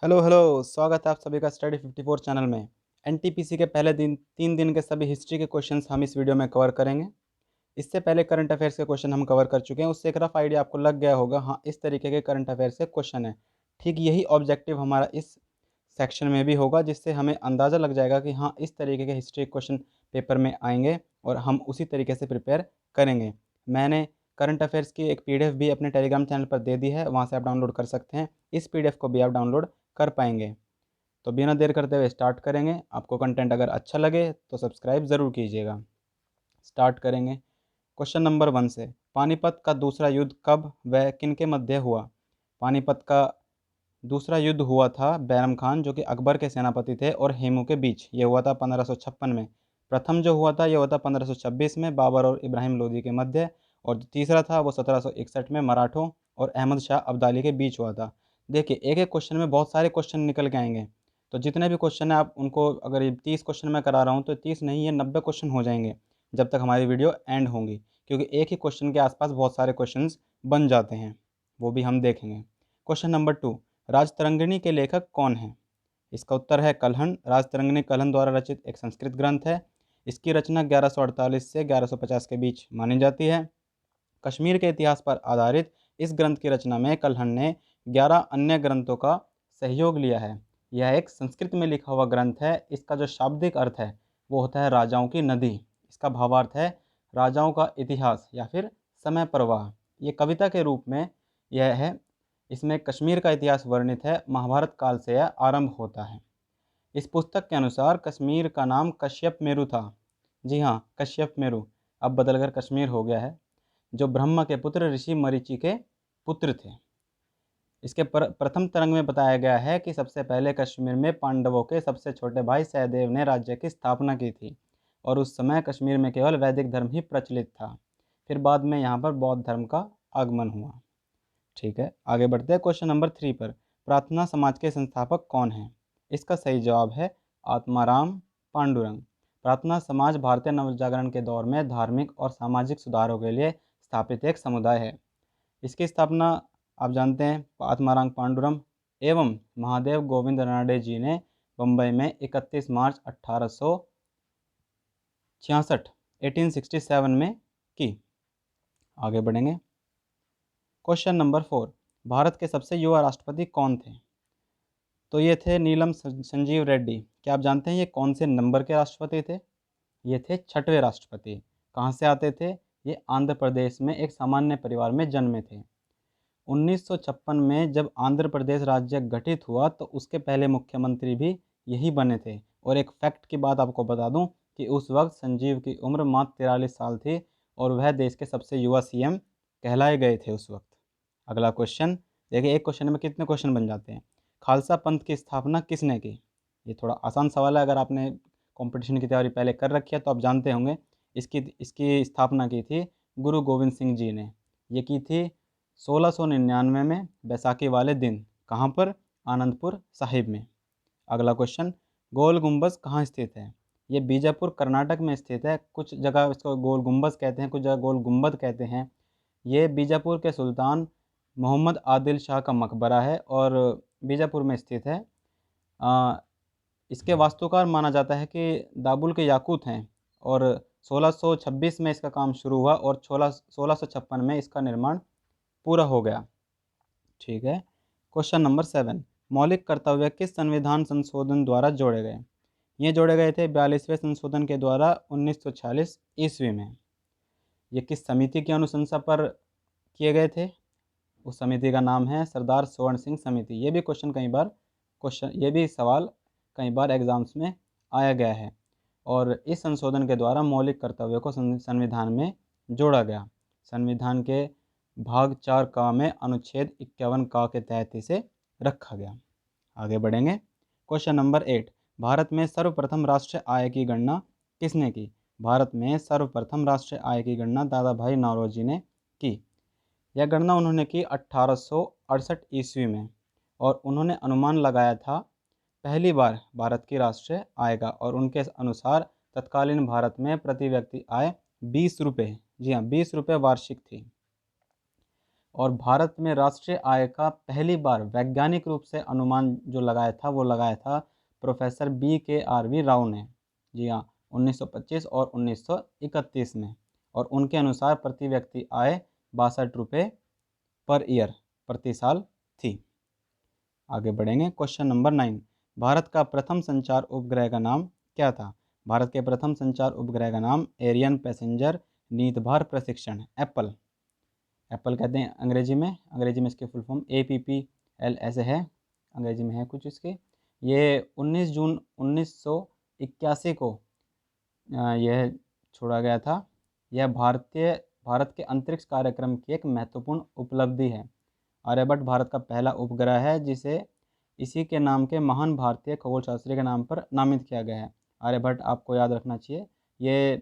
Hello hello, स्वागत है आप सभी का स्टडी 54 चैनल में। एनटीपीसी के पहले दिन 3 दिन के सभी हिस्ट्री के क्वेश्चंस हम इस वीडियो में कवर करेंगे। इससे पहले करंट अफेयर्स के क्वेश्चन हम कवर कर चुके हैं, उससे एक रफ आइडिया आपको लग गया होगा। हाँ, इस तरीके के करंट अफेयर्स से क्वेश्चन है। ठीक यही ऑब्जेक्टिव हमारा इस सेक्शन में भी होगा, जिससे हमें अंदाज़ा लग जाएगा कि हाँ, इस तरीके के हिस्ट्री क्वेश्चन पेपर में आएंगे और हम उसी तरीके से प्रिपेयर करेंगे। मैंने करंट अफेयर्स की एक पीडीएफ भी अपने टेलीग्राम चैनल पर दे दी है, वहाँ से आप डाउनलोड कर सकते हैं। इस पीडीएफ को भी आप डाउनलोड कर पाएंगे। तो बिना देर करते हुए स्टार्ट करेंगे। आपको कंटेंट अगर अच्छा लगे तो सब्सक्राइब ज़रूर कीजिएगा। स्टार्ट करेंगे क्वेश्चन नंबर 1 से। पानीपत का दूसरा युद्ध कब व किन के मध्य हुआ? पानीपत का दूसरा युद्ध हुआ था बैरम खान, जो कि अकबर के सेनापति थे, और हेमू के बीच। ये हुआ था 1556 में। प्रथम जो हुआ था ये हुआ था 1526 में, बाबर और इब्राहिम लोदी के मध्य। और जो तीसरा था वो 1761 में मराठों और अहमद शाह अब्दाली के बीच हुआ था। देखिए, एक एक क्वेश्चन में बहुत सारे क्वेश्चन निकल के आएंगे। तो जितने भी क्वेश्चन है आप उनको, अगर ये 30 क्वेश्चन मैं करा रहा हूँ तो 30 नहीं, ये 90 क्वेश्चन हो जाएंगे जब तक हमारी वीडियो एंड होंगी, क्योंकि एक ही क्वेश्चन के आसपास बहुत सारे क्वेश्चंस बन जाते हैं, वो भी हम देखेंगे। क्वेश्चन नंबर 2, राजतरंगिणी के लेखक कौन हैं? इसका उत्तर है कल्हण। राजतरंगिणी कल्हण द्वारा रचित एक संस्कृत ग्रंथ है। इसकी रचना 1148 से 1150 के बीच मानी जाती है। कश्मीर के इतिहास पर आधारित इस ग्रंथ की रचना में कल्हण ने 11 अन्य ग्रंथों का सहयोग लिया है। यह एक संस्कृत में लिखा हुआ ग्रंथ है। इसका जो शाब्दिक अर्थ है वो होता है राजाओं की नदी। इसका भावार्थ है राजाओं का इतिहास या फिर समय प्रवाह। ये कविता के रूप में यह है। इसमें कश्मीर का इतिहास वर्णित है। महाभारत काल से यह आरंभ होता है। इस पुस्तक के अनुसार कश्मीर का नाम कश्यप मेरु था। जी हाँ, कश्यप मेरु अब बदलकर कश्मीर हो गया है, जो ब्रह्मा के पुत्र ऋषि मरीचि के पुत्र थे। इसके प्रथम तरंग में बताया गया है कि सबसे पहले कश्मीर में पांडवों के सबसे छोटे भाई सहदेव ने राज्य की स्थापना की थी, और उस समय कश्मीर में केवल वैदिक धर्म ही प्रचलित था। फिर बाद में यहाँ पर बौद्ध धर्म का आगमन हुआ। ठीक है, आगे बढ़ते हैं क्वेश्चन नंबर 3 पर। प्रार्थना समाज के संस्थापक कौन हैं? इसका सही जवाब है आत्माराम पांडुरंग। प्रार्थना समाज भारतीय नवजागरण के दौर में धार्मिक और सामाजिक सुधारों के लिए स्थापित एक समुदाय है। इसकी स्थापना आप जानते हैं आत्माराम पांडुरंग एवं महादेव गोविंद रानडे जी ने बम्बई में 31 मार्च 1866 1867 में की। आगे बढ़ेंगे। क्वेश्चन नंबर 4, भारत के सबसे युवा राष्ट्रपति कौन थे? तो ये थे नीलम संजीव रेड्डी। क्या आप जानते हैं ये कौन से नंबर के राष्ट्रपति थे? ये थे 6वें राष्ट्रपति। कहाँ से आते थे? ये आंध्र प्रदेश में एक सामान्य परिवार में जन्मे थे। 1956 में जब आंध्र प्रदेश राज्य गठित हुआ तो उसके पहले मुख्यमंत्री भी यही बने थे। और एक फैक्ट की बात आपको बता दूं कि उस वक्त संजीव की उम्र मात्र 43 साल थी और वह देश के सबसे युवा सीएम कहलाए गए थे उस वक्त। अगला क्वेश्चन देखिए, एक क्वेश्चन में कितने क्वेश्चन बन जाते हैं। खालसा पंथ की स्थापना किसने की? ये थोड़ा आसान सवाल है। अगर आपने कंपटीशन की तैयारी पहले कर रखी है तो आप जानते होंगे। इसकी इसकी स्थापना की थी गुरु गोविंद सिंह जी ने। ये की थी 1699 में बैसाखी वाले दिन। कहाँ पर? आनंदपुर साहिब में। अगला क्वेश्चन, गोल गुंबज कहाँ स्थित है? ये बीजापुर कर्नाटक में स्थित है। कुछ जगह इसको गोल गुंबज कहते हैं, कुछ जगह गोल गुंबद कहते हैं। ये बीजापुर के सुल्तान मोहम्मद आदिल शाह का मकबरा है और बीजापुर में स्थित है। इसके वास्तुकार माना जाता है कि दाबुल के याकूत हैं, और 1626 में इसका काम शुरू हुआ और 1656 में इसका निर्माण पूरा हो गया। ठीक है, क्वेश्चन नंबर 7, मौलिक कर्तव्य किस संविधान संशोधन द्वारा जोड़े गए? ये जोड़े गए थे 42वें संशोधन के द्वारा 1946 ईस्वी में। ये किस समिति की अनुशंसा पर किए गए थे? उस समिति का नाम है सरदार स्वर्ण सिंह समिति। ये भी सवाल कई बार एग्जाम्स में आया गया है। और इस संशोधन के द्वारा मौलिक कर्तव्यों को संविधान में जोड़ा गया। संविधान के भाग 4 का में अनुच्छेद 51 का के तहत इसे रखा गया। आगे बढ़ेंगे। क्वेश्चन नंबर 8, भारत में सर्वप्रथम राष्ट्रीय आय की गणना किसने की? भारत में सर्वप्रथम राष्ट्रीय आय की गणना दादा भाई नौरोजी ने की। यह गणना उन्होंने की 1868 ईस्वी में, और उन्होंने अनुमान लगाया था पहली बार भारत की राष्ट्रीय आय का, और उनके अनुसार तत्कालीन भारत में प्रति व्यक्ति आय 20 रुपये, जी हाँ 20 रुपये वार्षिक थी। और भारत में राष्ट्रीय आय का पहली बार वैज्ञानिक रूप से अनुमान जो लगाया था वो लगाया था प्रोफेसर BKRV राव ने। जी हाँ, 1925 और 1931 में। और उनके अनुसार प्रति व्यक्ति आय 62 रुपये पर ईयर प्रति साल थी। आगे बढ़ेंगे। क्वेश्चन नंबर 9, भारत का प्रथम संचार उपग्रह का नाम क्या था? भारत के प्रथम संचार उपग्रह का नाम एरियन पैसेंजर नीतभार प्रशिक्षण एप्पल कहते हैं अंग्रेजी में इसकी फुल फॉर्म APPL ऐसे है, अंग्रेजी में है कुछ इसके। ये 19 जून 1981 को यह छोड़ा गया था। यह भारत के अंतरिक्ष कार्यक्रम की एक महत्वपूर्ण उपलब्धि है। आर्यभट्ट भारत का पहला उपग्रह है जिसे इसी के नाम के महान भारतीय खगोलशास्त्री के नाम पर नामित किया गया है। आर्यभट्ट आपको याद रखना चाहिए, ये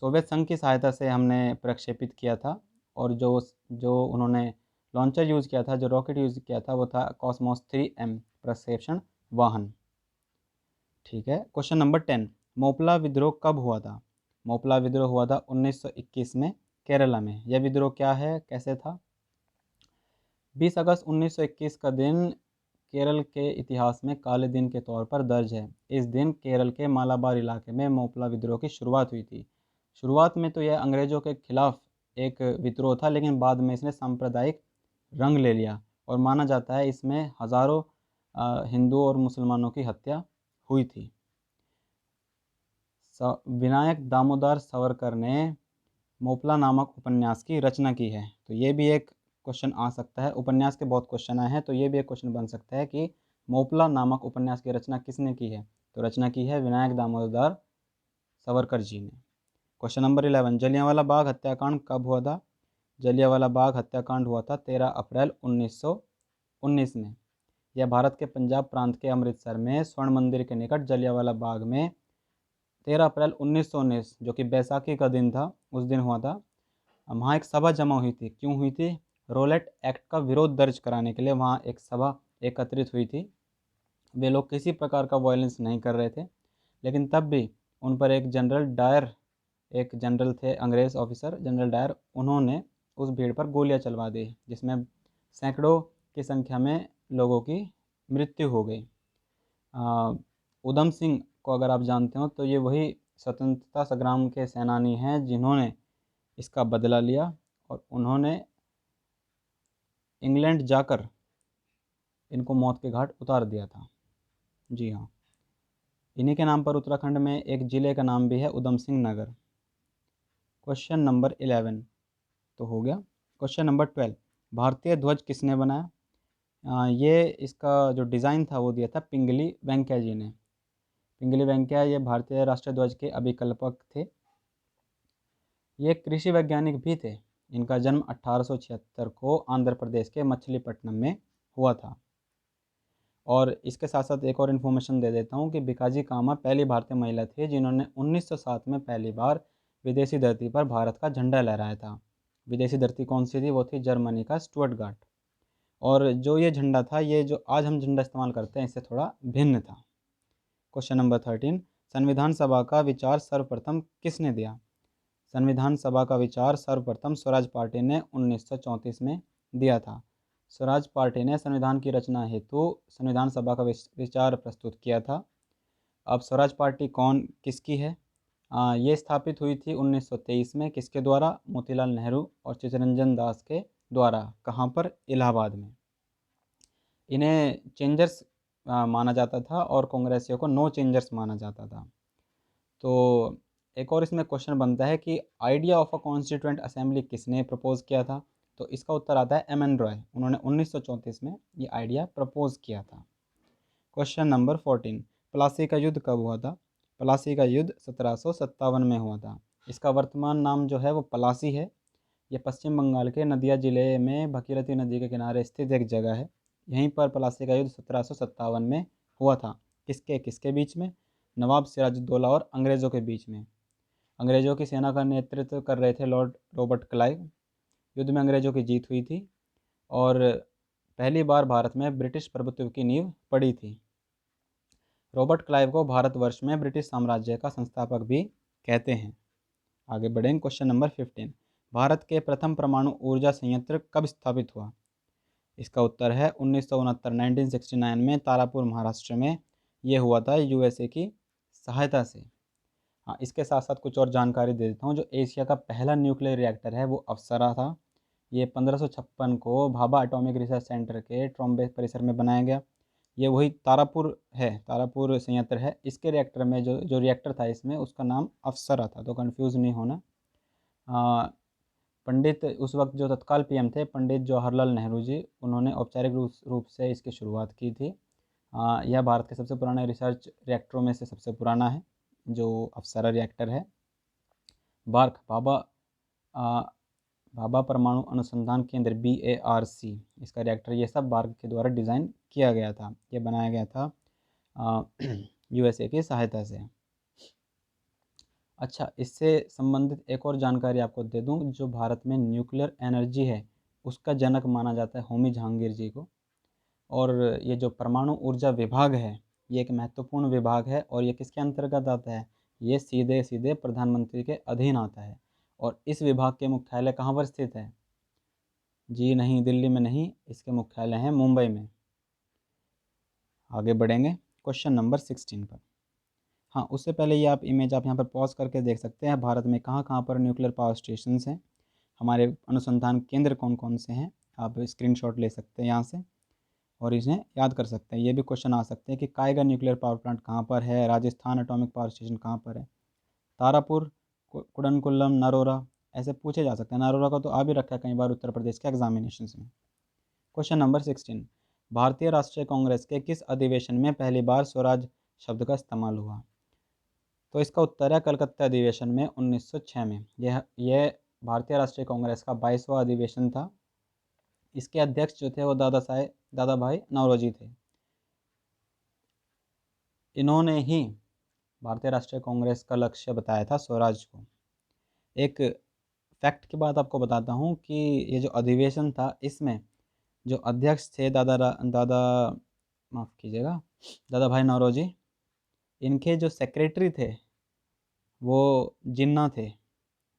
सोवियत संघ की सहायता से हमने प्रक्षेपित किया था। और जो उन्होंने लॉन्चर यूज़ किया था, जो रॉकेट यूज़ किया था, वो था कॉस्मोस 3M प्रक्षेपण वाहन। ठीक है। क्वेश्चन नंबर 10, मोपला विद्रोह कब हुआ था? मोपला विद्रोह हुआ था 1921 में केरला में। यह विद्रोह क्या है, कैसे था? 20 अगस्त 1921 का दिन केरल के इतिहास में काले दिन के तौर पर दर्ज है। इस दिन केरल के मालाबार इलाके में मोपला विद्रोह की शुरुआत हुई थी। शुरुआत में तो यह अंग्रेज़ों के खिलाफ एक विद्रोह था, लेकिन बाद में इसने सांप्रदायिक रंग ले लिया और माना जाता है इसमें हज़ारों हिंदुओं और मुसलमानों की हत्या हुई थी। विनायक दामोदर सावरकर ने मोपला नामक उपन्यास की रचना की है। तो ये भी एक क्वेश्चन आ सकता है, उपन्यास के बहुत क्वेश्चन आए हैं, तो ये भी एक क्वेश्चन बन सकता है कि मोपला नामक उपन्यास की रचना किसने की है? तो रचना की है विनायक दामोदर सावरकर जी ने। क्वेश्चन नंबर 11, जलियांवाला बाग हत्याकांड कब हुआ था? जलियांवाला बाग हत्याकांड हुआ था 13 अप्रैल 1919 में। यह भारत के पंजाब प्रांत के अमृतसर में स्वर्ण मंदिर के निकट जलियांवाला बाग में 13 अप्रैल 1919, जो कि बैसाखी का दिन था, उस दिन हुआ था। वहाँ एक सभा जमा हुई थी। क्यों हुई थी? रोलेट एक्ट का विरोध दर्ज कराने के लिए वहाँ एक सभा एकत्रित हुई थी। वे लोग किसी प्रकार का वायलेंस नहीं कर रहे थे, लेकिन तब भी उन पर एक जनरल थे, अंग्रेज़ ऑफिसर जनरल डायर, उन्होंने उस भीड़ पर गोलियां चलवा दी, जिसमें सैकड़ों की संख्या में लोगों की मृत्यु हो गई। उधम सिंह को अगर आप जानते हो तो ये वही स्वतंत्रता संग्राम के सेनानी हैं जिन्होंने इसका बदला लिया और उन्होंने इंग्लैंड जाकर इनको मौत के घाट उतार दिया था। जी हाँ, इन्हीं के नाम पर उत्तराखंड में एक ज़िले का नाम भी है उधम सिंह नगर। क्वेश्चन नंबर 11 तो हो गया। क्वेश्चन नंबर 12, भारतीय ध्वज किसने बनाया? ये इसका जो डिज़ाइन था वो दिया था पिंगली वेंकैया जी ने। पिंगली वेंकैया ये भारतीय राष्ट्रीय ध्वज के अभिकल्पक थे। ये कृषि वैज्ञानिक भी थे। इनका जन्म 1876 को आंध्र प्रदेश के मछलीपट्टनम में हुआ था। और इसके साथ साथ एक और इन्फॉर्मेशन दे देता हूँ कि भिकाजी कामा पहली भारतीय महिला थी जिन्होंने 1907 में पहली बार विदेशी धरती पर भारत का झंडा लहराया था। विदेशी धरती कौन सी थी? वो थी जर्मनी का स्टुअर्टगार्ट। और जो ये झंडा था, ये जो आज हम झंडा इस्तेमाल करते हैं, इससे थोड़ा भिन्न था। क्वेश्चन नंबर 13, संविधान सभा का विचार सर्वप्रथम किसने दिया? संविधान सभा का विचार सर्वप्रथम स्वराज पार्टी ने 1934 में दिया था। स्वराज पार्टी ने संविधान की रचना हेतु संविधान सभा का विचार प्रस्तुत किया था। अब स्वराज पार्टी किसकी है? ये स्थापित हुई थी 1923 में। किसके द्वारा? मोतीलाल नेहरू और चित्तरंजन दास के द्वारा। कहाँ पर? इलाहाबाद में। इन्हें चेंजर्स माना जाता था और कांग्रेसियों को नो चेंजर्स माना जाता था। तो एक और इसमें क्वेश्चन बनता है कि idea of a constituent assembly किसने प्रपोज किया था? तो इसका उत्तर आता है MN रॉय। उन्होंने 1934 में ये आइडिया प्रपोज किया था। क्वेश्चन नंबर 14, प्लासी का युद्ध कब हुआ था? प्लासी का युद्ध 1757 में हुआ था। इसका वर्तमान नाम जो है वो पलासी है। ये पश्चिम बंगाल के नदिया ज़िले में भगीरथी नदी के किनारे स्थित एक जगह है। यहीं पर प्लासी का युद्ध 1757 में हुआ था। किसके किसके बीच में? नवाब सिराजुद्दौला और अंग्रेज़ों के बीच में। अंग्रेज़ों की सेना का नेतृत्व कर रहे थे लॉर्ड रॉबर्ट क्लाइव। युद्ध में अंग्रेज़ों की जीत हुई थी और पहली बार भारत में ब्रिटिश प्रभुत्व की नींव पड़ी थी। रॉबर्ट क्लाइव को भारतवर्ष में ब्रिटिश साम्राज्य का संस्थापक भी कहते हैं। आगे बढ़ेंगे। क्वेश्चन नंबर 15, भारत के प्रथम परमाणु ऊर्जा संयंत्र कब स्थापित हुआ? इसका उत्तर है 1969 में तारापुर महाराष्ट्र में। ये हुआ था यूएसए की सहायता से। हाँ, इसके साथ साथ कुछ और जानकारी दे देता हूँ। जो एशिया का पहला न्यूक्लियर रिएक्टर है वो अप्सरा था। ये 1556 को भाभा एटॉमिक रिसर्च सेंटर के ट्रॉम्बे परिसर में बनाया गया। ये वही तारापुर है, तारापुर संयंत्र है। इसके रिएक्टर में जो जो रिएक्टर था इसमें, उसका नाम अप्सरा था, तो कंफ्यूज नहीं होना। पंडित उस वक्त जो तत्काल पीएम थे, पंडित जवाहरलाल नेहरू जी, उन्होंने औपचारिक रूप से इसकी शुरुआत की थी। यह भारत के सबसे पुराने रिसर्च रिएक्टरों में से सबसे पुराना है, जो अप्सरा रिएक्टर है। बार्क भाभा भाभा परमाणु अनुसंधान केंद्र BARC, इसका रिएक्टर, ये सब बार्क के द्वारा डिज़ाइन किया गया था। ये बनाया गया था यूएसए की सहायता से। अच्छा, इससे संबंधित एक और जानकारी आपको दे दूं। जो भारत में न्यूक्लियर एनर्जी है उसका जनक माना जाता है होमी जहांगीर जी को। और ये जो परमाणु ऊर्जा विभाग है, ये एक महत्वपूर्ण विभाग है। और ये किसके अंतर्गत आता है? ये सीधे सीधे प्रधानमंत्री के अधीन आता है। और इस विभाग के मुख्यालय कहाँ पर स्थित है? जी नहीं, दिल्ली में नहीं, इसके मुख्यालय हैं मुंबई में। आगे बढ़ेंगे क्वेश्चन नंबर 16 पर। हाँ, उससे पहले ये आप इमेज आप यहाँ पर पॉज करके देख सकते हैं। भारत में कहाँ कहाँ पर न्यूक्लियर पावर स्टेशंस हैं, हमारे अनुसंधान केंद्र कौन कौन से हैं। आप स्क्रीनशॉट ले सकते हैं यहाँ से और इन्हें याद कर सकते हैं। ये भी क्वेश्चन आ सकते हैं कि कायगर न्यूक्लियर पावर प्लांट कहाँ पर है, राजस्थान एटॉमिक पावर स्टेशन कहाँ पर है, तारापुर, कुडनकुल्लम, नरोरा, ऐसे पूछे जा सकते हैं। नरोरा का तो आ भी रखा है कई बार उत्तर प्रदेश के एग्जामिनेशन में। क्वेश्चन नंबर 16, भारतीय राष्ट्रीय कांग्रेस के किस अधिवेशन में पहली बार स्वराज शब्द का इस्तेमाल हुआ? तो इसका उत्तर है कलकत्ता अधिवेशन में 1906 में। यह भारतीय राष्ट्रीय कांग्रेस का 22वां अधिवेशन था। इसके अध्यक्ष जो थे वो दादा भाई नौरोजी थे। इन्होंने ही भारतीय राष्ट्रीय कांग्रेस का लक्ष्य बताया था स्वराज को। एक फैक्ट की बात आपको बताता हूँ कि ये जो अधिवेशन था, इसमें जो अध्यक्ष थे दादा माफ़ कीजिएगा, दादा भाई नौरोजी, इनके जो सेक्रेटरी थे वो जिन्ना थे,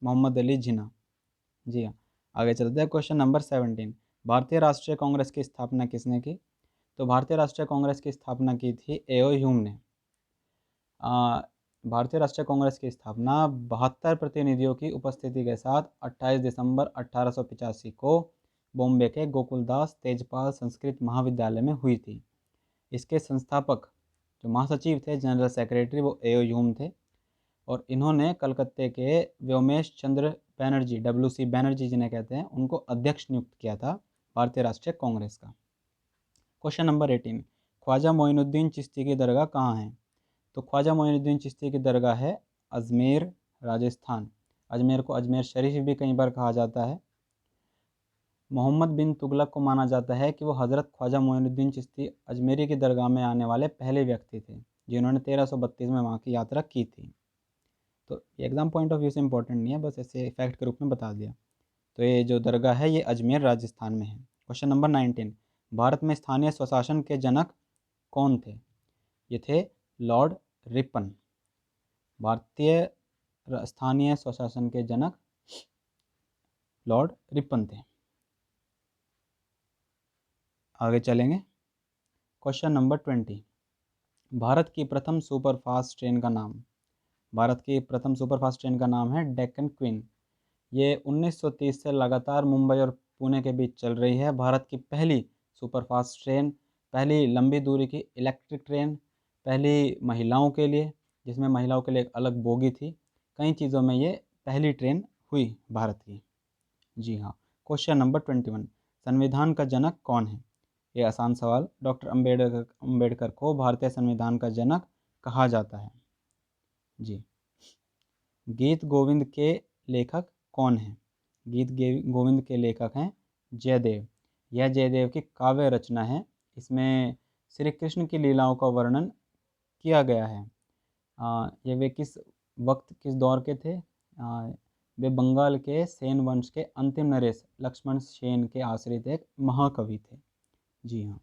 मोहम्मद अली जिन्ना। जी हाँ, आगे चलते हैं। क्वेश्चन नंबर 17, भारतीय राष्ट्रीय कांग्रेस की स्थापना किसने की? तो भारतीय राष्ट्रीय कांग्रेस की स्थापना की थी एओ ह्यूम ने। भारतीय राष्ट्रीय कांग्रेस की स्थापना 72 प्रतिनिधियों की उपस्थिति के साथ 28 दिसंबर 1885 को बॉम्बे के गोकुलदास तेजपाल संस्कृत महाविद्यालय में हुई थी। इसके संस्थापक जो महासचिव थे, जनरल सेक्रेटरी, वो एओ ह्यूम थे। और इन्होंने कलकत्ते के व्योमेश चंद्र बैनर्जी, WC बैनर्जी जिन्हें कहते हैं, उनको अध्यक्ष नियुक्त किया था भारतीय राष्ट्रीय कांग्रेस का। क्वेश्चन नंबर 18, ख्वाजा मोइनुद्दीन चिश्ती की दरगाह कहाँ है? तो ख्वाजा मोइनुद्दीन चिश्ती की दरगाह है अजमेर, राजस्थान। अजमेर को अजमेर शरीफ भी कई बार कहा जाता है। मोहम्मद बिन तुगलक को माना जाता है कि वो हज़रत ख्वाजा मोइनुद्दीन चिश्ती अजमेरी की दरगाह में आने वाले पहले व्यक्ति थे जिन्होंने 1332 में वहाँ की यात्रा की थी। तो एग्ज़ाम पॉइंट ऑफ व्यू से इंपॉर्टेंट नहीं है, बस ऐसे फैक्ट के रूप में बता दिया। तो ये जो दरगाह है ये अजमेर, राजस्थान में है। क्वेश्चन नंबर 19, भारत में स्थानीय स्वशासन के जनक कौन थे? ये थे लॉर्ड रिपन। भारतीय स्थानीय स्वशासन के जनक लॉर्ड रिपन थे। आगे चलेंगे। क्वेश्चन नंबर 20, भारत की प्रथम सुपरफास्ट ट्रेन का नाम? भारत की प्रथम सुपरफास्ट ट्रेन का नाम है डेक्कन क्वीन। ये 1930 से लगातार मुंबई और पुणे के बीच चल रही है। भारत की पहली सुपरफास्ट ट्रेन, पहली लंबी दूरी की इलेक्ट्रिक ट्रेन, पहली महिलाओं के लिए, जिसमें महिलाओं के लिए एक अलग बोगी थी। कई चीज़ों में ये पहली ट्रेन हुई भारत की। जी हाँ। क्वेश्चन नंबर 21, संविधान का जनक कौन है? ये आसान सवाल। डॉक्टर अम्बेडकर को भारतीय संविधान का जनक कहा जाता है। जी। गीत गोविंद के लेखक कौन हैं? गीत गोविंद के लेखक हैं जयदेव। यह जयदेव की काव्य रचना है। इसमें श्री कृष्ण की लीलाओं का वर्णन किया गया है। ये वे किस वक्त, किस दौर के थे? वे बंगाल के सेन वंश के अंतिम नरेश लक्ष्मण सेन के आश्रित एक महाकवि थे। जी हाँ।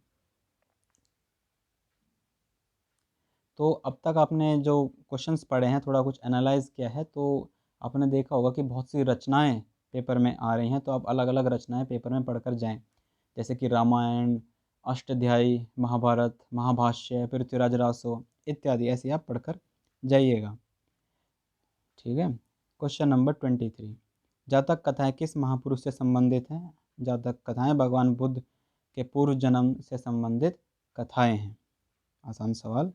तो अब तक आपने जो क्वेश्चंस पढ़े हैं, थोड़ा कुछ एनालाइज किया है, तो आपने देखा होगा कि बहुत सी रचनाएं पेपर में आ रही हैं, तो आप अलग अलग रचनाएं पेपर में पढ़कर जाएं, जैसे कि रामायण, अष्टध्यायी, महाभारत, महाभाष्य, पृथ्वीराज रासो इत्यादि, ऐसे आप पढ़कर जाइएगा। ठीक है। क्वेश्चन नंबर 23, जातक कथाएं किस महापुरुष से संबंधित हैं? जातक कथाएं भगवान बुद्ध के पूर्व जन्म से संबंधित कथाएं हैं। आसान सवाल।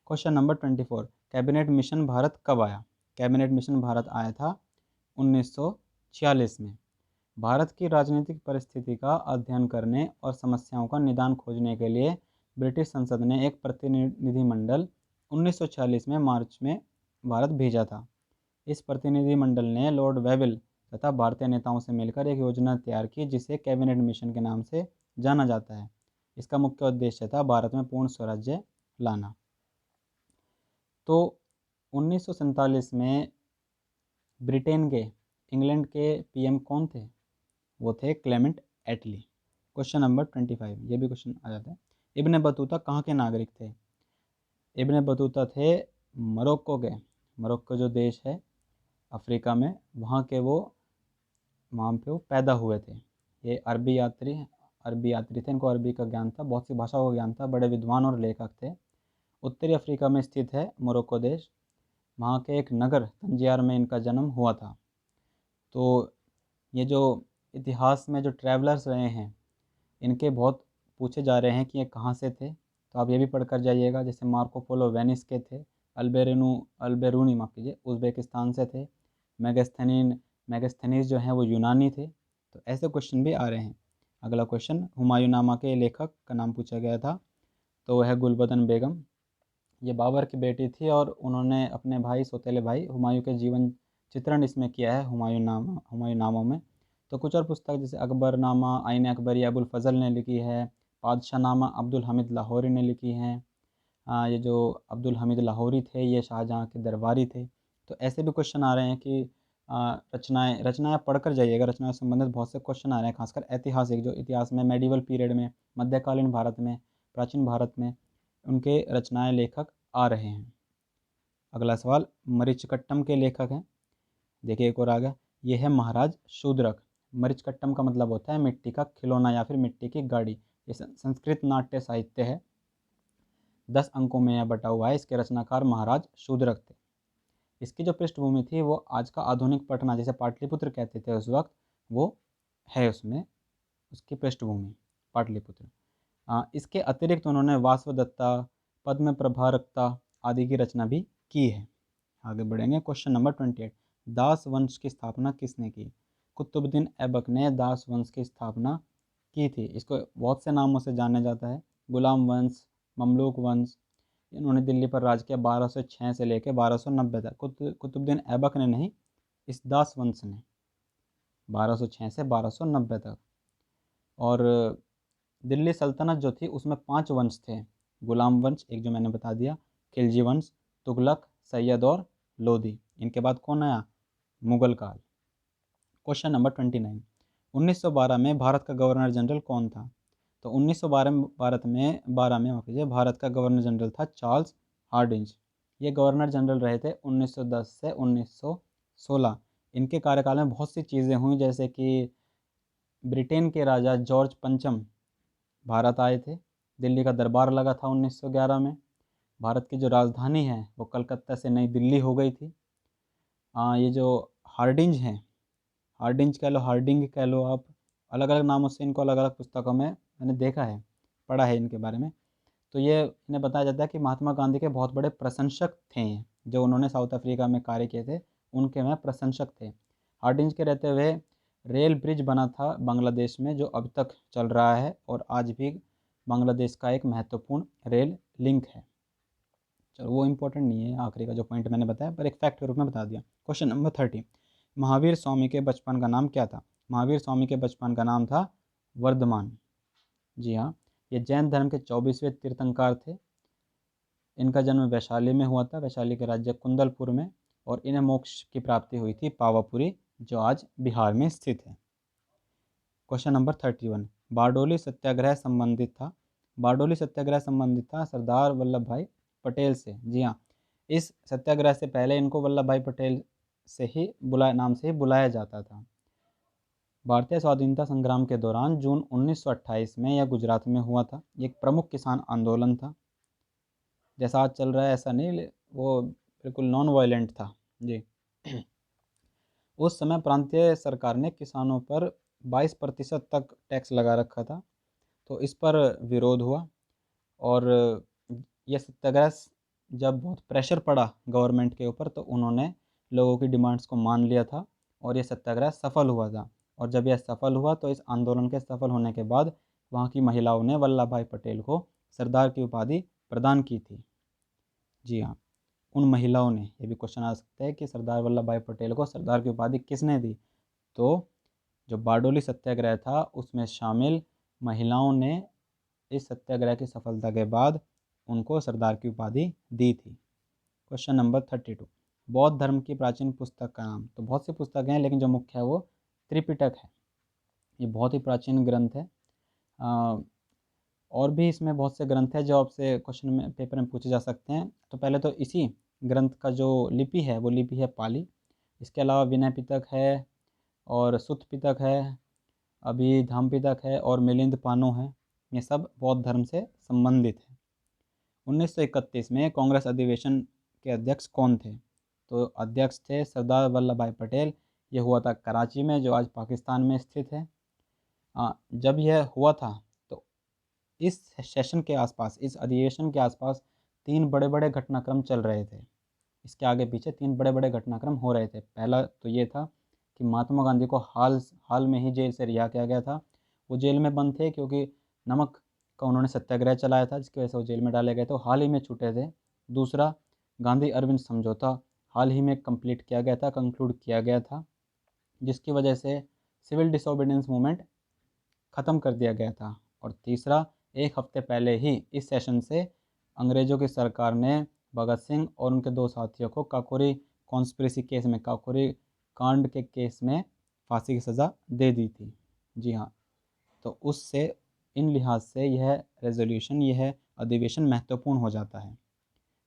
Question number 24, cabinet mission Bharat कब आया? कैबिनेट मिशन भारत आया था 1946 में। भारत की राजनीतिक परिस्थिति का अध्ययन करने और समस्याओं का निदान खोजने के लिए ब्रिटिश संसद ने एक प्रतिनिधिमंडल 1946 में मार्च में भारत भेजा था। इस प्रतिनिधिमंडल ने लॉर्ड वेविल तथा भारतीय नेताओं से मिलकर एक योजना तैयार की जिसे कैबिनेट मिशन के नाम से जाना जाता है। इसका मुख्य उद्देश्य था भारत में पूर्ण स्वराज्य लाना। तो 1947 में ब्रिटेन के, इंग्लैंड के पीएम कौन थे? वो थे क्लेमेंट एटली। क्वेश्चन नंबर 25, ये भी क्वेश्चन आ जाता है। इब्न बतूता कहाँ के नागरिक थे? इब्न बतूता थे मोरक्को के। मोरक्को जो देश है अफ्रीका में, वहाँ पे वो पैदा हुए थे। ये अरबी यात्री थे। इनको अरबी का ज्ञान था, बहुत सी भाषाओं का ज्ञान था, बड़े विद्वान और लेखक थे। उत्तरी अफ्रीका में स्थित है मोरक्को देश। वहाँ के एक नगर तंजियार में इनका जन्म हुआ था। तो ये जो इतिहास में जो ट्रैवलर्स रहे हैं, इनके बहुत पूछे जा रहे हैं कि ये कहाँ से थे, तो आप ये भी पढ़ कर जाइएगा। जैसे मार्को पोलो वेनिस के थे, अल्बेरूनी माफ़ कीजिए उज़्बेकिस्तान से थे, मैगस्थनीज जो हैं वो यूनानी थे। तो ऐसे क्वेश्चन भी आ रहे हैं। अगला क्वेश्चन, हुमायूंनामा के लेखक का नाम पूछा गया था, तो वह है गुलबदन बेगम। ये बाबर की बेटी थी और उन्होंने अपने भाई, सौतेले भाई हुमायूं के जीवन चित्रण इसमें किया है हुमायूंनामा में। तो कुछ और पुस्तक जैसे अकबरनामा, आइन अकबरी अबुल फजल ने लिखी है, पादशाहनामा अब्दुल हमीद लाहौरी ने लिखी है। ये जो अब्दुल हमीद लाहौरी थे ये शाहजहाँ के दरबारी थे। तो ऐसे भी क्वेश्चन आ रहे हैं कि रचनाएं पढ़कर जाइएगा। रचनाओं से संबंधित बहुत से क्वेश्चन आ रहे हैं, खासकर ऐतिहासिक, जो इतिहास में मेडिवल पीरियड में, मध्यकालीन भारत में, प्राचीन भारत में उनके रचनाएं लेखक आ रहे हैं। अगला सवाल, मरिचकट्टम के लेखक हैं। देखिए एक और आ गया, ये है महाराज शूद्रक। मरिचकट्टम का मतलब होता है मिट्टी का खिलौना या फिर मिट्टी की गाड़ी। ये संस्कृत नाट्य साहित्य है। 10 अंकों में यह बटा हुआ है। इसके रचनाकार महाराज शूद्रक थे। इसकी जो पृष्ठभूमि थी वो आज का आधुनिक पटना, जैसे पाटलिपुत्र कहते थे उस वक्त, वो है उसमें उसकी पृष्ठभूमि पाटलिपुत्र। इसके अतिरिक्त उन्होंने वासवदत्ता, पद्म प्रभारकता आदि की रचना भी की है। आगे बढ़ेंगे। क्वेश्चन नंबर 28, दास वंश की स्थापना किसने की? कुतुबुद्दीन ऐबक ने दास वंश की स्थापना की थी। इसको बहुत से नामों से जाना जाता है, गुलाम वंश, ममलूक वंश। इन्होंने दिल्ली पर राज किया 1206 से लेकर 1290 तक। कुतुबुद्दीन ऐबक ने नहीं, इस दास वंश ने 1206 से 1290 तक। और दिल्ली सल्तनत जो थी उसमें 5 वंश थे। गुलाम वंश, एक जो मैंने बता दिया, खिलजी वंश, तुगलक, सैयद और लोधी। इनके बाद कौन आया? मुगल काल। क्वेश्चन नंबर 29, 1912 में भारत का गवर्नर जनरल कौन था? तो 1912 में भारत का गवर्नर जनरल था चार्ल्स हार्डिंज। ये गवर्नर जनरल रहे थे 1910 से 1916। इनके कार्यकाल में बहुत सी चीज़ें हुई, जैसे कि ब्रिटेन के राजा जॉर्ज पंचम भारत आए थे। दिल्ली का दरबार लगा था 1911 में। भारत की जो राजधानी है वो कलकत्ता से नई दिल्ली हो गई थी। ये जो हार्डिंज हैं, हार्डिंज कह लो, हार्डिंग कह लो आप, अलग अलग नामों से इनको अलग अलग पुस्तकों में मैंने देखा है, पढ़ा है इनके बारे में। तो ये इन्हें बताया जाता है कि महात्मा गांधी के बहुत बड़े प्रशंसक थे। जो उन्होंने साउथ अफ्रीका में कार्य किए थे उनके वह प्रशंसक थे। हार्डिंज के रहते हुए रेल ब्रिज बना था बांग्लादेश में, जो अब तक चल रहा है और आज भी बांग्लादेश का एक महत्वपूर्ण रेल लिंक है। चलो वो इम्पोर्टेंट नहीं है, आखिरी का जो पॉइंट मैंने बताया, पर एक फैक्ट के रूप में बता दिया। क्वेश्चन नंबर 30, महावीर स्वामी के बचपन का नाम क्या था? महावीर स्वामी के बचपन का नाम था वर्धमान। जी हाँ, ये जैन धर्म के 24वें तीर्थंकर थे। इनका जन्म वैशाली में हुआ था, वैशाली के राज्य कुंदलपुर में, और इन्हें मोक्ष की प्राप्ति हुई थी पावापुरी, जो आज बिहार में स्थित है। क्वेश्चन नंबर 31, बारडोली सत्याग्रह संबंधित था? बारडोली सत्याग्रह संबंधित था सरदार वल्लभ भाई पटेल से। जी हाँ, इस सत्याग्रह से पहले इनको वल्लभ भाई पटेल से ही नाम से ही बुलाया जाता था। भारतीय स्वाधीनता संग्राम के दौरान जून 1928 में यह गुजरात में हुआ था। ये एक प्रमुख किसान आंदोलन था। जैसा आज चल रहा है ऐसा नहीं, वो बिल्कुल नॉन वायलेंट था जी। उस समय प्रांतीय सरकार ने किसानों पर 22% तक टैक्स लगा रखा था, तो इस पर विरोध हुआ। और यह सत्याग्रह जब बहुत प्रेशर पड़ा गवर्नमेंट के ऊपर, तो उन्होंने लोगों की डिमांड्स को मान लिया था और यह सत्याग्रह सफल हुआ था। और जब यह सफल हुआ तो इस आंदोलन के सफल होने के बाद वहाँ की महिलाओं ने वल्लभ भाई पटेल को सरदार की उपाधि प्रदान की थी। जी हाँ, उन महिलाओं ने, ये भी क्वेश्चन आ सकता है कि सरदार वल्लभ भाई पटेल को सरदार की उपाधि किसने दी, तो जो बारडोली सत्याग्रह था उसमें शामिल महिलाओं ने इस सत्याग्रह की सफलता के बाद उनको सरदार की उपाधि दी थी। क्वेश्चन नंबर 32, बौद्ध धर्म की प्राचीन पुस्तक का नाम। तो बहुत सी पुस्तकें हैं लेकिन जो मुख्य है वो त्रिपिटक है। ये बहुत ही प्राचीन ग्रंथ है। और भी इसमें बहुत से ग्रंथ हैं जो आपसे क्वेश्चन में पेपर में पूछे जा सकते हैं। तो पहले तो इसी ग्रंथ का जो लिपि है वो लिपि है पाली। इसके अलावा विनय पिटक है और सुत्त पिटक है, अभिधाम पिटक है और मिलिंद पानो है। ये सब बौद्ध धर्म से संबंधित है। 1931 में कांग्रेस अधिवेशन के अध्यक्ष कौन थे? तो अध्यक्ष थे सरदार वल्लभ भाई पटेल। ये हुआ था कराची में, जो आज पाकिस्तान में स्थित है। जब यह हुआ था तो इस सेशन के आसपास, इस अधिवेशन के आसपास 3 बड़े बड़े घटनाक्रम चल रहे थे। इसके आगे पीछे 3 बड़े बड़े घटनाक्रम हो रहे थे। पहला तो ये था कि महात्मा गांधी को हाल में ही जेल से रिहा किया गया था। वो जेल में बंद थे क्योंकि नमक का उन्होंने सत्याग्रह चलाया था, जिसकी वजह से वो जेल में डाले गए थे। हाल ही में छूटे थे। दूसरा, गांधी अरविंद समझौता हाल ही में कंप्लीट किया गया था, कंक्लूड किया गया था, जिसकी वजह से सिविल डिसोबीडियंस मूवमेंट ख़त्म कर दिया गया था। और तीसरा, एक हफ्ते पहले ही इस सेशन से अंग्रेज़ों की सरकार ने भगत सिंह और उनके 2 साथियों को काकोरी कॉन्स्पिरेसी केस में, काकोरी कांड के केस में फांसी की सज़ा दे दी थी। जी हाँ, तो उससे, इन लिहाज से यह रेजोल्यूशन, यह अधिवेशन महत्वपूर्ण हो जाता है।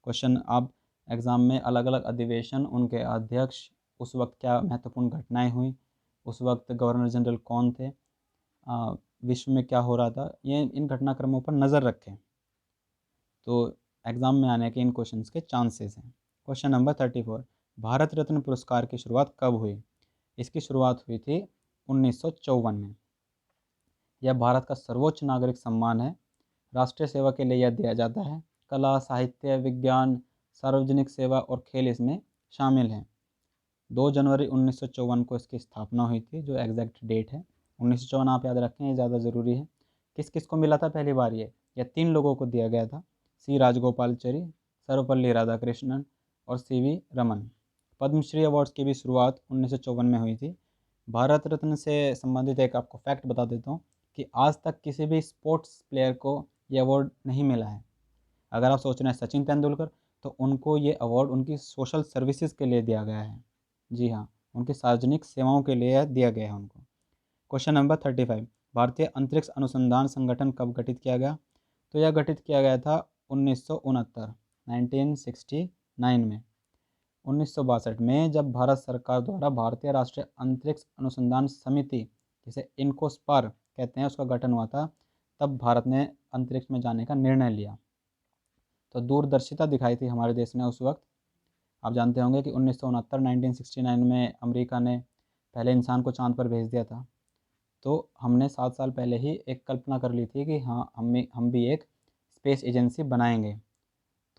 क्वेश्चन, आप एग्ज़ाम में अलग अलग अधिवेशन, उनके अध्यक्ष, उस वक्त क्या महत्वपूर्ण घटनाएं हुई, उस वक्त गवर्नर जनरल कौन थे, विश्व में क्या हो रहा था, ये इन घटनाक्रमों पर नज़र रखें तो एग्ज़ाम में आने के इन क्वेश्चंस के चांसेस हैं। क्वेश्चन नंबर 34, भारत रत्न पुरस्कार की शुरुआत कब हुई? इसकी शुरुआत हुई थी 1954 में। यह भारत का सर्वोच्च नागरिक सम्मान है। राष्ट्रीय सेवा के लिए यह दिया जाता है। कला, साहित्य, विज्ञान, सार्वजनिक सेवा और खेल इसमें शामिल हैं। 2 जनवरी 1954 को इसकी स्थापना हुई थी, जो एग्जैक्ट डेट है। 1954 आप याद रखें, ये ज़्यादा ज़रूरी है। किस किस को मिला था पहली बार? ये 3 लोगों को दिया गया था, सी राजगोपालचारी, सर्वपल्ली राधाकृष्णन और सीवी रमन। पद्मश्री अवार्ड्स की भी शुरुआत 1954 में हुई थी। भारत रत्न से संबंधित एक आपको फैक्ट बता देता हूँ कि आज तक किसी भी स्पोर्ट्स प्लेयर को ये अवार्ड नहीं मिला है। अगर आप सोच रहे हैं सचिन तेंदुलकर, तो उनको ये अवार्ड उनकी सोशल सर्विसेज के लिए दिया गया है। जी हाँ, उनकी सार्वजनिक सेवाओं के लिए दिया गया है उनको। क्वेश्चन नंबर 35, भारतीय अंतरिक्ष अनुसंधान संगठन कब गठित किया गया? तो यह गठित किया गया था 1969 में। 1962 में जब भारत सरकार द्वारा भारतीय राष्ट्रीय अंतरिक्ष अनुसंधान समिति, जिसे इनकोस्पार कहते हैं, उसका गठन हुआ था। तब भारत ने अंतरिक्ष में जाने का निर्णय लिया। तो दूरदर्शिता दिखाई थी हमारे देश ने उस वक्त। आप जानते होंगे कि 1969 में अमेरिका ने पहले इंसान को चांद पर भेज दिया था। तो हमने 7 साल पहले ही एक कल्पना कर ली थी कि हाँ, हम भी एक स्पेस एजेंसी बनाएंगे।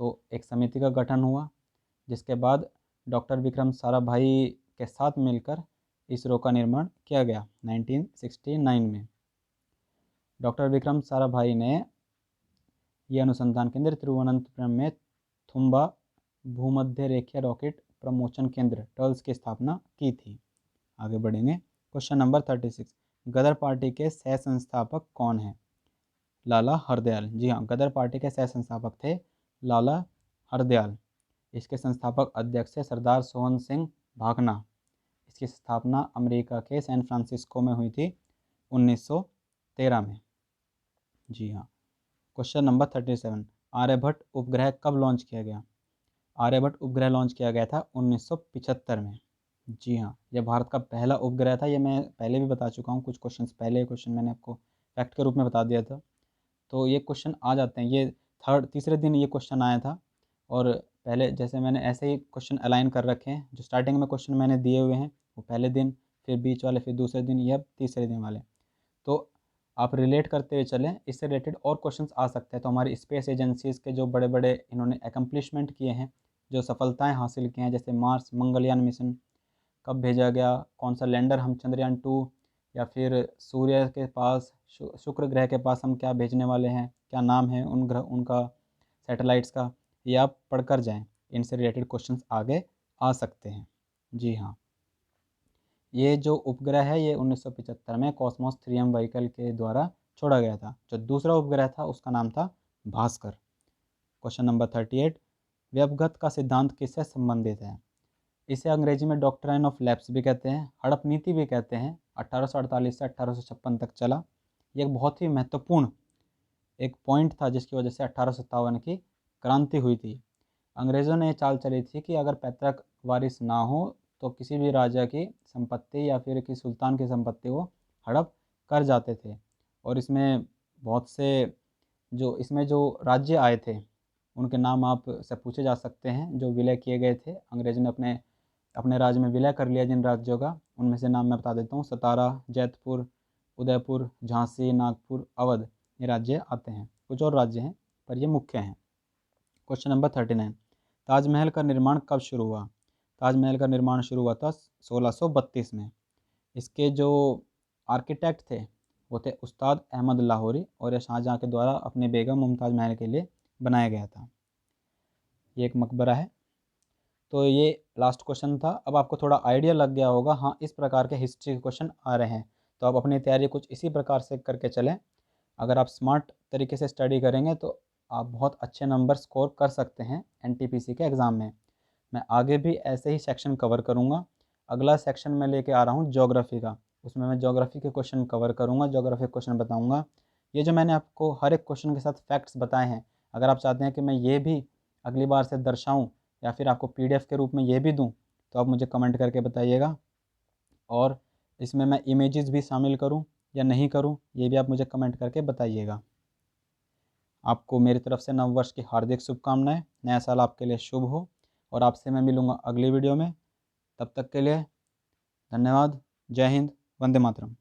तो एक समिति का गठन हुआ, जिसके बाद डॉक्टर विक्रम साराभाई के साथ मिलकर इसरो का निर्माण किया गया 1969 में। डॉक्टर विक्रम साराभाई ने यह अनुसंधान केंद्र तिरुवनंतपुरम में थुम्बा भूमध्य रेखीय रॉकेट प्रमोशन केंद्र टर्ल्स की स्थापना की थी। आगे बढ़ेंगे। क्वेश्चन नंबर 36, गदर पार्टी के सह संस्थापक कौन हैं? लाला हरदयाल। जी हाँ, गदर पार्टी के सह संस्थापक थे लाला हरदयाल। इसके संस्थापक अध्यक्ष थे सरदार सोहन सिंह भाकना। इसकी स्थापना अमेरिका के सैन फ्रांसिस्को में हुई थी 1913 में। जी हाँ। क्वेश्चन नंबर 37, आर्यभट्ट उपग्रह कब लॉन्च किया गया? आर्यभट्ट उपग्रह लॉन्च किया गया था 1975 में। जी हाँ, यह भारत का पहला उपग्रह था। ये मैं पहले भी बता चुका हूँ, कुछ क्वेश्चंस पहले क्वेश्चन मैंने आपको फैक्ट के रूप में बता दिया था। तो ये क्वेश्चन आ जाते हैं, ये तीसरे दिन ये क्वेश्चन आया था। और पहले जैसे मैंने ऐसे ही क्वेश्चन अलाइन कर रखे हैं, जो स्टार्टिंग में क्वेश्चन मैंने दिए हुए हैं वो पहले दिन, फिर बीच वाले, फिर दूसरे दिन, ये अब तीसरे दिन वाले। तो आप रिलेट करते हुए चलें, इससे रिलेटेड और क्वेश्चंस आ सकते हैं। तो हमारी स्पेस एजेंसीज़ के जो बड़े बड़े इन्होंने एकम्प्लिशमेंट किए हैं, जो सफलताएं हासिल की हैं, जैसे मार्स मंगलयान मिशन कब भेजा गया, कौन सा लैंडर हम चंद्रयान 2, या फिर सूर्य के पास, शुक्र ग्रह के पास हम क्या भेजने वाले हैं, क्या नाम है उन ग्रह उनका, सैटेलाइट्स का, ये आप पढ़कर जाएं। इनसे रिलेटेड क्वेश्चंस आगे आ सकते हैं। जी हाँ, ये जो उपग्रह है ये 1975 में कॉस्मोस 3M व्हीकल के द्वारा छोड़ा गया था। जो दूसरा उपग्रह था उसका नाम था भास्कर। क्वेश्चन नंबर 38, व्यवगत का सिद्धांत किससे संबंधित है? इसे अंग्रेजी में डॉक्ट्राइन ऑफ लैप्स भी कहते हैं, हड़प नीति भी कहते हैं। 1848 से 1856 तक चला। ये एक बहुत ही महत्वपूर्ण एक पॉइंट था जिसकी वजह से 1857 की क्रांति हुई थी। अंग्रेज़ों ने ये चाल चली थी कि अगर पैतृक वारिस ना हो तो किसी भी राजा की संपत्ति या फिर किसी सुल्तान की संपत्ति वो हड़प कर जाते थे। और इसमें बहुत से इसमें जो राज्य आए थे उनके नाम आप से पूछे जा सकते हैं, जो विलय किए गए थे। अंग्रेज़ों ने अपने अपने राज्य में विलय कर लिया जिन राज्यों का, उनमें से नाम मैं बता देता हूँ। सतारा, जैतपुर, उदयपुर, झांसी, नागपुर, अवध, ये राज्य आते हैं। कुछ और राज्य हैं पर ये मुख्य हैं। क्वेश्चन नंबर 39, ताजमहल का निर्माण कब शुरू हुआ? ताजमहल का निर्माण शुरू हुआ था 1632 में। इसके जो आर्किटेक्ट थे वो थे उस्ताद अहमद लाहौरी, और यह शाहजहाँ के द्वारा अपने बेगम मुमताज़ महल के लिए बनाया गया था। ये एक मकबरा है। तो ये लास्ट क्वेश्चन था। अब आपको थोड़ा आइडिया लग गया होगा, हाँ इस प्रकार के हिस्ट्री के क्वेश्चन आ रहे हैं। तो आप अपनी तैयारी कुछ इसी प्रकार से करके चलें। अगर आप स्मार्ट तरीके से स्टडी करेंगे तो आप बहुत अच्छे नंबर स्कोर कर सकते हैं एनटीपीसी के एग्ज़ाम में। मैं आगे भी ऐसे ही सेक्शन कवर करूँगा। अगला सेक्शन मैं लेके आ रहा हूँ ज्योग्राफी का। उसमें मैं ज्योग्राफी के क्वेश्चन कवर करूँगा, ज्योग्राफी के क्वेश्चन बताऊँगा। ये जो मैंने आपको हर एक क्वेश्चन के साथ फैक्ट्स बताए हैं, अगर आप चाहते हैं कि मैं ये भी अगली बार से दर्शाऊँ या फिर आपको पीडीएफ के रूप में ये भी दूँ, तो आप मुझे कमेंट करके बताइएगा। और इसमें मैं इमेजेस भी शामिल करूँ या नहीं करूँ, ये भी आप मुझे कमेंट करके बताइएगा। आपको मेरी तरफ से नव वर्ष की हार्दिक शुभकामनाएं। नया साल आपके लिए शुभ हो। और आपसे मैं मिलूँगा अगली वीडियो में। तब तक के लिए धन्यवाद। जय हिंद। वंदे मातरम।